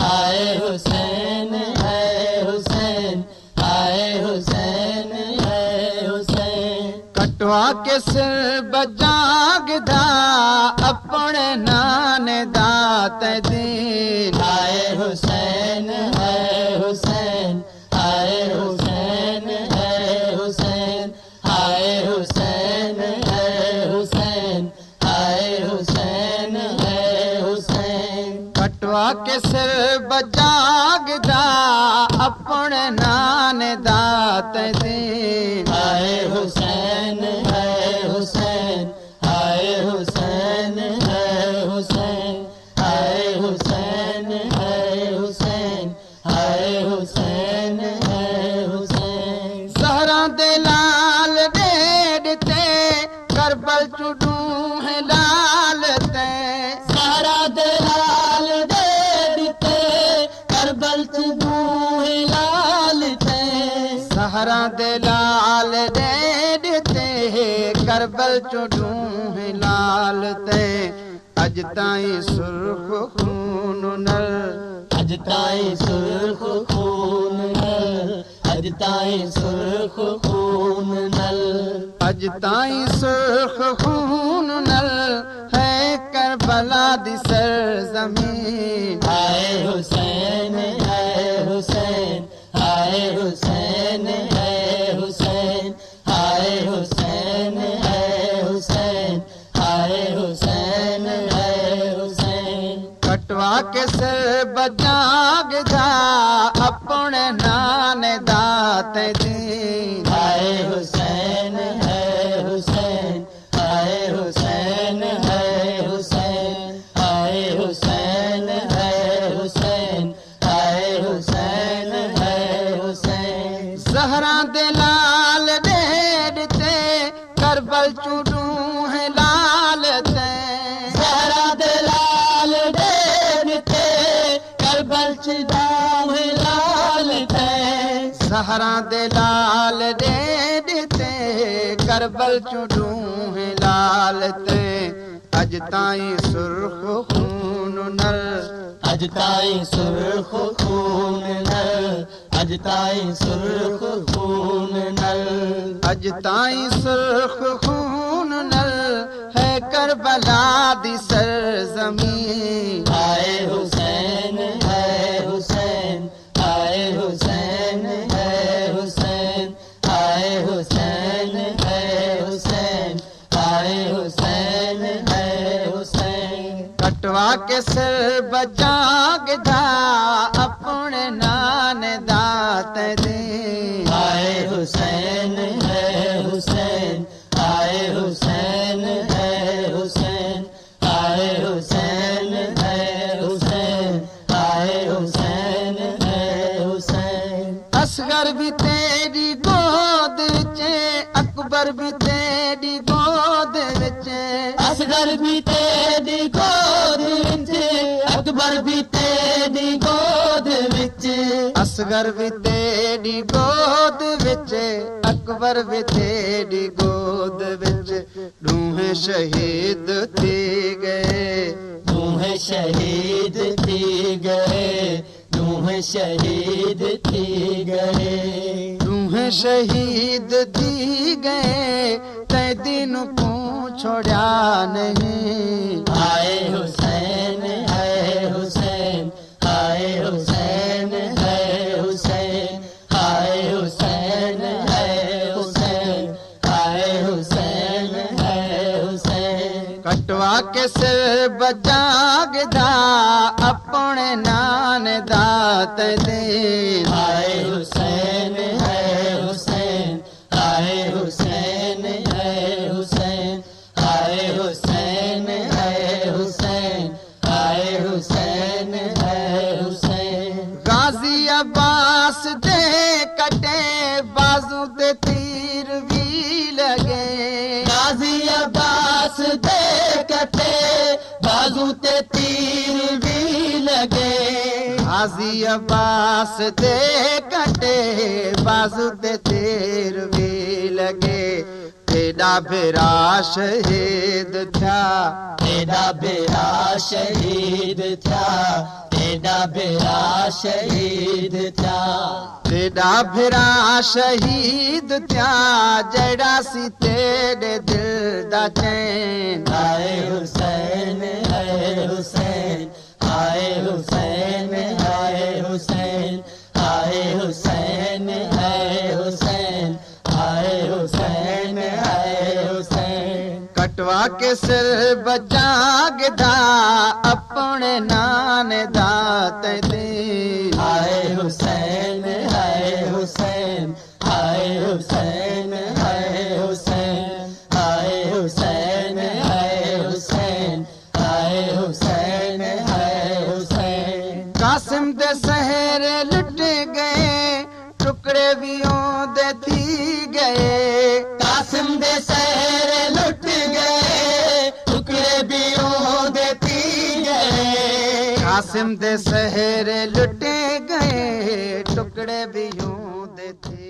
आए हुसैन है हुसैन, आए हुसैन है हुसैन। कटवा के सिर बजागदा अपने नाने दात दीन। आए हुसैन है हुसैन, आए हुसैन है हुसैन, आए हुसैन है हुसैन, आए हुसैन है हुसैन। कटवा के सिर बजागदा अपने नाने दात दीन। आए हुसैन है हुसैन, आए हुसैन है हुसैन, आए हुसैन है हुसैन, आए हुसैन है हुसैन। सहरा दे लाल डेड ते करबल चुडू है लाल ते। सारा दलाल दे दिते करबल चूहे लाल ते। सहरा दे लाल डेड ते करबल चुडू है लाल ते। अज ताईं सुर्ख खून नल, अज ताईं सुर्ख खून नल, अज ताईं सुर्ख खून नल, अज ताईं सुर्ख खून नल है करबला दी सरजमीन। आए हुसैन है हुसैन, आए हुसैन है हुसैन, आए हुसैन है हुसैन, आए हुसैन है हुसैन। कटवा के सिर बजागदा अपने नाने दात दीन। आए हुसैन है हुसैन, आए हुसैन है हुसैन, आए हुसैन है हुसैन, आए हुसैन है हुसैन। सहरा दे लाल डेड ते करबल चुडू है लाल ते। सारा दलाल दे ते करबल चूहे लाल ते। सहरा दे लाल डेड ते करबल चुडू है लाल ते। अज ताईं सुर्ख खून नल, अज ताईं सुर्ख खून नल, अज ताईं सुर्ख खून नल, अज ताईं सुर्ख खून नल है करबला दी सरजमीन। आए हुसैन है हुसैन, आए हुसैन है हुसैन, आए हुसैन है हुसैन, आए हुसैन है हुसैन। कटवा के सिर बजागदा अपने नाने दात दीन। आए हुसैन है हुसैन, आए हुसैन है हुसैन, आए हुसैन है हुसैन, आए हुसैन है हुसैन। असगर भी तेरी गोद विच, अकबर भी तेरी गोद विच। असगर भी तेरी गोद विच, अकबर भी तेरी गोद विच। असगर भी तेरी गोद विच, अकबर भी तेरी गोद विच। रूहें शहीद थी गए, रूहें शहीद थी गए, रूहें शहीद थी गए। रूहें शहीद थी गए तै दिन को छोड़ा नहीं। आए हुसैन है हुसैन, आए हुसैन है हुसैन, आए हुसैन है हुसैन, आए हुसैन है हुसैन। कटवा के सिर बजागदा अपने नाने दात दीन। आए हुसैन है हुसैन, आए हुसैन है हुसैन, आए हुसैन है हुसैन, आए हुसैन है हुसैन। गाजी अब्बास दे कटे बाजू ते तीर भी लगे। गाजी अब्बास दे कटे बाजू ते तीर भी लगे। गाजी अब्बास दे कटे बाजू ते तीर भी लगे। तेरा बेरा शहीद था, तेरा बेरा शहीद था, तेरा बेरा शहीद था तेरा भेरा शहीद थिया जड़ा सी तेरे दिल दा चैन हाय हुसैन हाय हुसैन हाय हुसैन हाय हुसैन हाय हुसैन हाय हुसैन हाय हुसैन हाय हुसैन कटवा के सिर बचागदा अपने नान दात दे हाय हुसैन हाय हुसैन हाय हुसैन हाय हुसैन हाय हुसैन हाय हुसैन हाय हुसैन हाय हुसैन कासिम दे शहर लुट गए टुकड़े भी ओंदे थी गए कासिम दे शहर लुट गए टुकड़े भी ओंदे थी गए कासिम दे शहर लुटे गए टुकड़े भी ओंदे थी